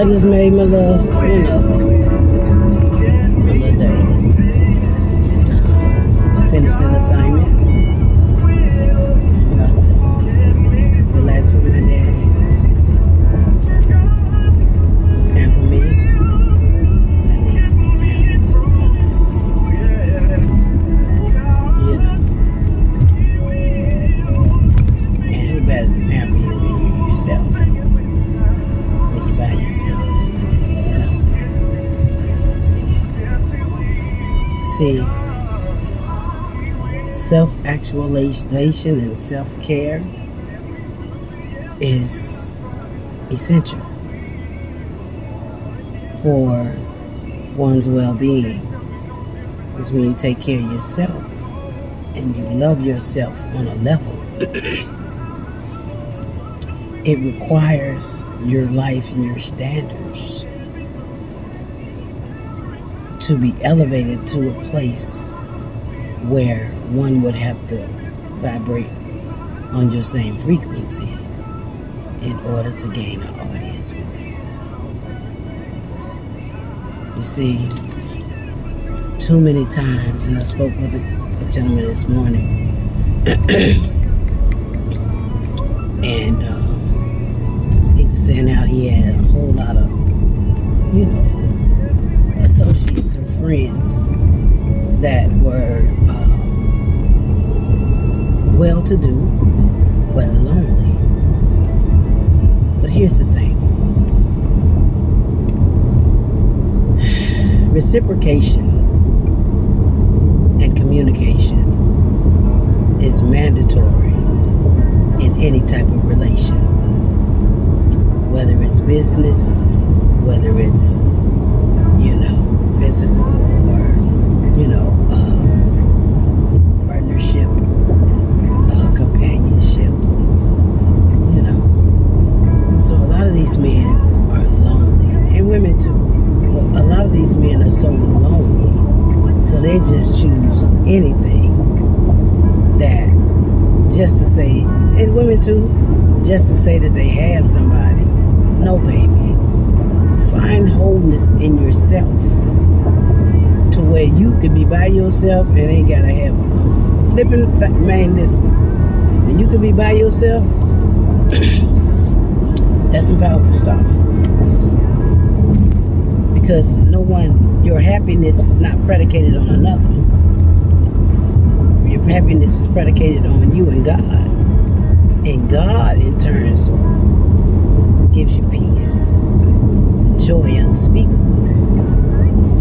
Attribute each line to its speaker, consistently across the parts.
Speaker 1: I just made my little, my little day. Finished an assignment. I'm about to relax with my daddy. Pamper me. Because I need to be pampered sometimes. And who better to pamper you than you yourself? When you're by yourself. See, self-actualization and self-care is essential for one's well-being. Because when you take care of yourself and you love yourself on a level, it requires your life and your standards to be elevated to a place where one would have to vibrate on your same frequency in order to gain an audience with you. You see, too many times, and I spoke with a gentleman this morning, and he was saying how he had a whole lot of, associates or friends that were well-to-do, but lonely. But here's the thing. Reciprocation and communication is mandatory in any type of relation. Whether it's business, whether it's, physical or, partnership, companionship, So a lot of these men are lonely, and women too. But a lot of these men are so lonely, so they just choose anything that just to say, and women too, just to say that they have somebody. No, baby. Find wholeness in yourself to where you could be by yourself and ain't gotta have a flipping man. Listen, when you could be by yourself, that's some powerful stuff. Because your happiness is not predicated on another. Your happiness is predicated on you and God. And God, in turn, gives you peace and joy unspeakable.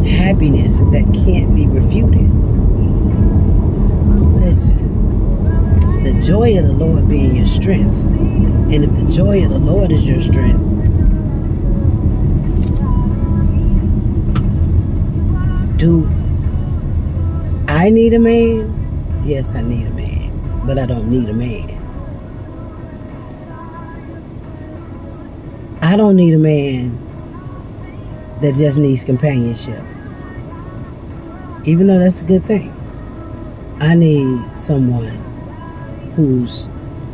Speaker 1: Happiness that can't be refuted. Listen, the joy of the Lord being your strength. And if the joy of the Lord is your strength, do I need a man? Yes, I need a man. But I don't need a man. I don't need a man that just needs companionship. Even though that's a good thing. I need someone who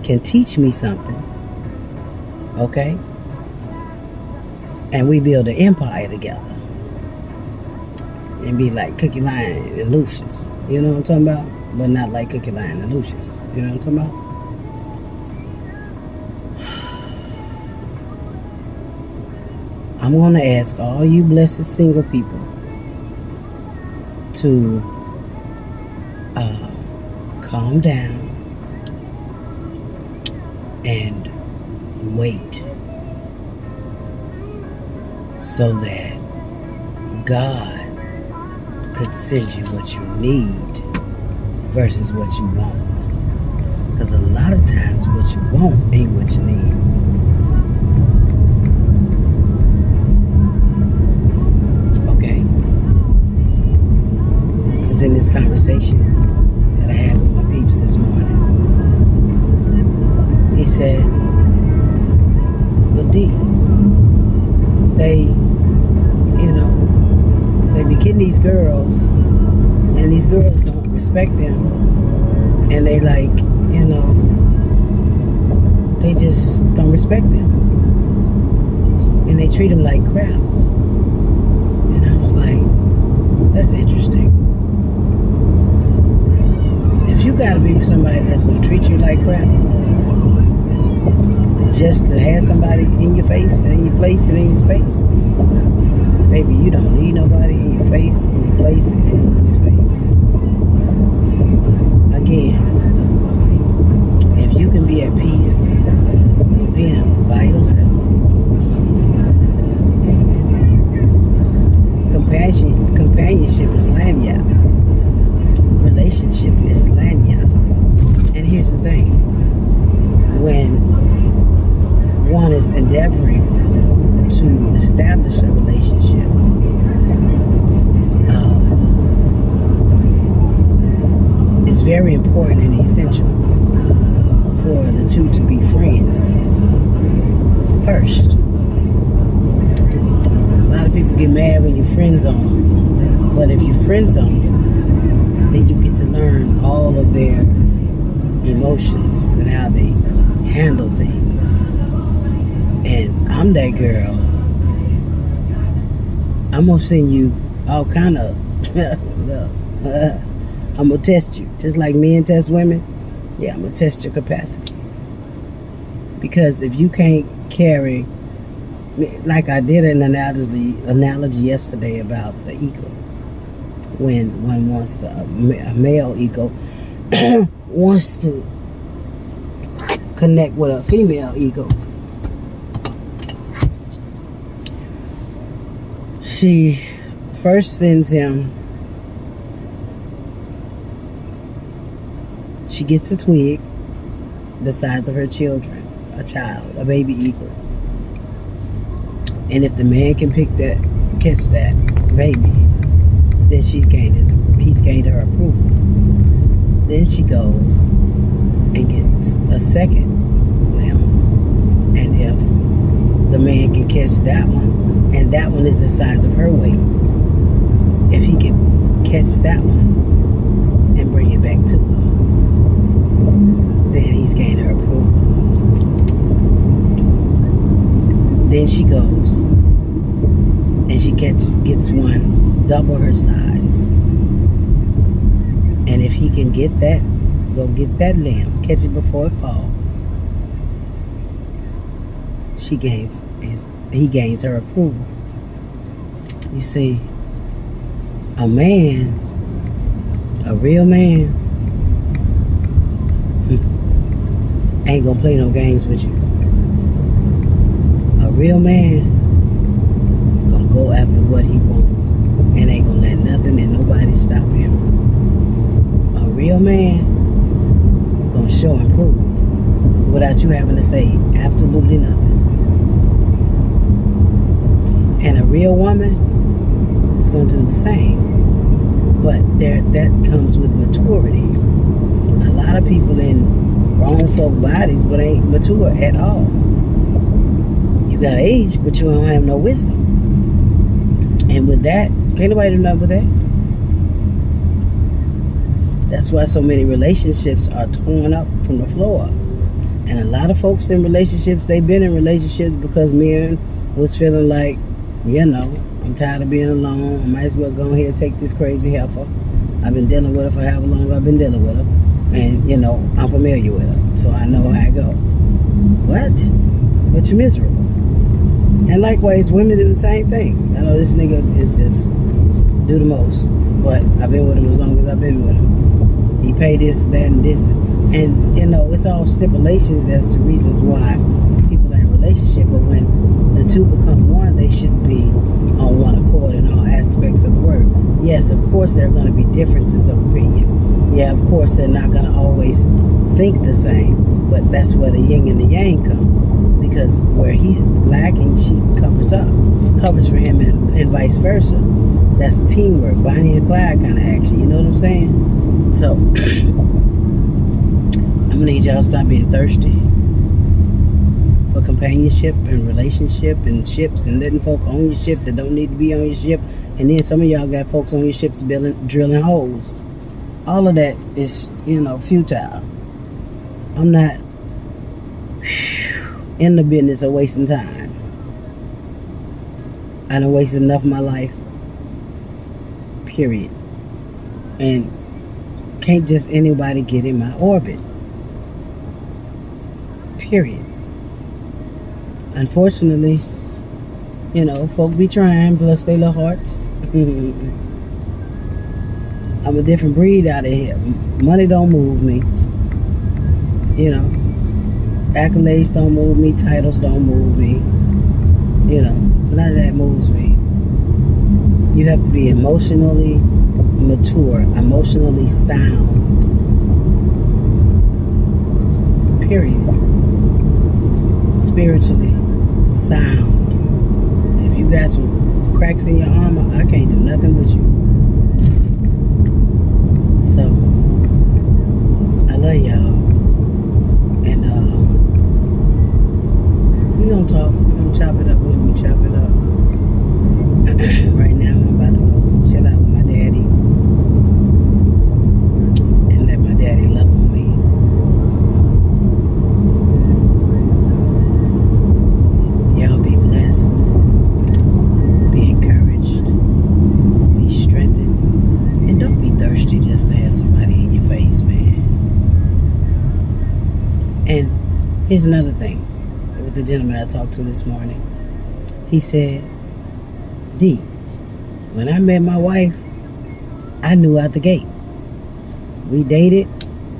Speaker 1: can teach me something. Okay? And we build an empire together. And be like Cookie Lion and Lucius. You know what I'm talking about? But not like Cookie Lion and Lucius. You know what I'm talking about? I'm going to ask all you blessed single people to calm down and wait so that God could send you what you need versus what you want. Because a lot of times what you want ain't what you need. In this conversation that I had with my peeps this morning, he said, well, D, they be getting these girls, and these girls don't respect them, and they they just don't respect them. and they treat them like crap. And I was like, that's interesting. If you gotta be with somebody that's gonna treat you like crap, just to have somebody in your face and in your place and in your space, baby, you don't need nobody in your face, in your place, and in your space. Again, if you can be at peace with being by yourself, companionship is lanyard. Relationship is lanyard. And here's the thing. When one is endeavoring to establish a relationship, it's very important and essential for the two to be friends first. A lot of people get mad when you friend zone, but if you friend zone, then you get to learn all of their emotions and how they handle things. And I'm that girl. I'm gonna send you all kind of I'm gonna test you, just like men test women. Yeah, I'm gonna test your capacity, because if you can't carry, like I did an analogy yesterday about the ego. When one wants to, a male ego wants to connect with a female ego, she first sends him, she gets a twig the size of her children, a child, a baby eagle. And if the man can catch that baby, then he's gained her approval. Then she goes and gets a second limb. And if the man can catch that one, and that one is the size of her weight, if he can catch that one and bring it back to her, then he's gained her approval. Then she goes and she gets one double her size. And if he can get that, go get that limb, catch it before it falls, he gains her approval. You see, a man, a real man, ain't gonna play no games with you. A real man gonna go after what he wants and ain't gonna let nothing and nobody stop him. A real man gonna show and prove without you having to say absolutely nothing. And a real woman is gonna do the same. But that comes with maturity. A lot of people in grown folk bodies but ain't mature at all. You got age, but you don't have no wisdom. And with that, can't nobody do nothing with that. That's why so many relationships are torn up from the floor. And a lot of folks in relationships, they've been in relationships because men was feeling like, I'm tired of being alone. I might as well go ahead and take this crazy heifer. I've been dealing with her for however long I've been dealing with her. And, I'm familiar with her. So I know how I go. What? But you're miserable. And likewise, women do the same thing. I know this nigga is just do the most. But I've been with him as long as I've been with him. He paid this, that, and this. And, it's all stipulations as to reasons why people are in a relationship. But when the two become one, they should be on one accord in all aspects of the word. Yes, of course, there are going to be differences of opinion. Yeah, of course, they're not going to always think the same. But that's where the yin and the yang come. Because where he's lacking, she covers for him, and vice versa. That's teamwork, Bonnie and Clyde kind of action. You know what I'm saying? So, I'm going to need y'all to stop being thirsty for companionship and relationship and ships, and letting folk on your ship that don't need to be on your ship. And then some of y'all got folks on your ships drilling holes. All of that is, futile. I'm not in the business of wasting time. I done wasted enough of my life. Period. And can't just anybody get in my orbit. Period. Unfortunately, folk be trying, bless their little hearts. I'm a different breed out of here. Money don't move me. Accolades don't move me. Titles don't move me. None of that moves me. You have to be emotionally mature, emotionally sound. Period. Spiritually sound. If you got some cracks in your armor, I can't do nothing with you. So, I love y'all. And we're going to talk. We're going to chop it up when we chop it up. Right now, I'm about to go chill out with my daddy. And let my daddy love on me. Y'all be blessed. Be encouraged. Be strengthened. And don't be thirsty just to have somebody in your face, man. And here's another thing with the gentleman I talked to this morning. He said, D, when I met my wife, I knew out the gate. We dated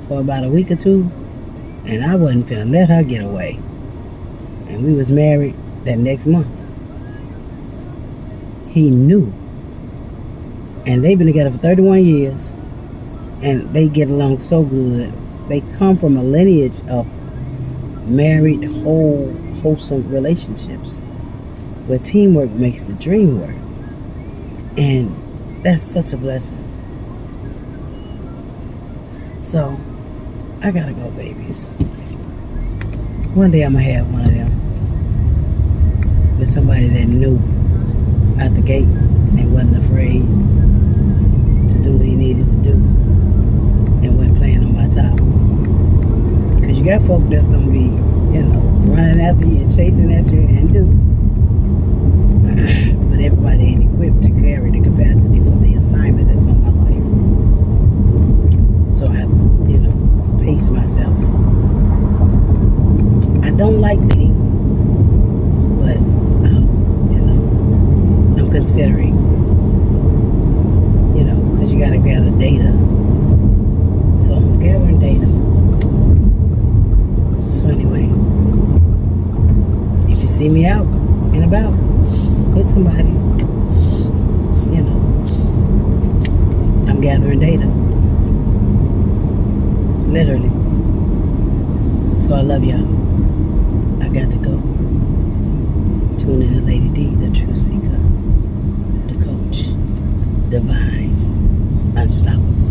Speaker 1: for about a week or two, and I wasn't finna let her get away. And we was married that next month. He knew. And they've been together for 31 years, and they get along so good. They come from a lineage of married, wholesome relationships where teamwork makes the dream work. And that's such a blessing. So, I gotta go, babies. One day I'm gonna have one of them with somebody that knew out the gate and wasn't afraid to do what he needed to do and wasn't playing on my top. Because you got folk that's gonna be, running after you and chasing at you and do. But everybody ain't equipped to carry the capacity for the assignment that's on my life. So I have to, pace myself. I don't like dating, but, I'm considering, because you got to gather data. So I'm gathering data. So anyway, if you see me out and about with somebody, I'm gathering data. Literally. So I love y'all. I got to go. Tune in to Lady D, the Truth Seeker, the Coach, Divine, Unstoppable.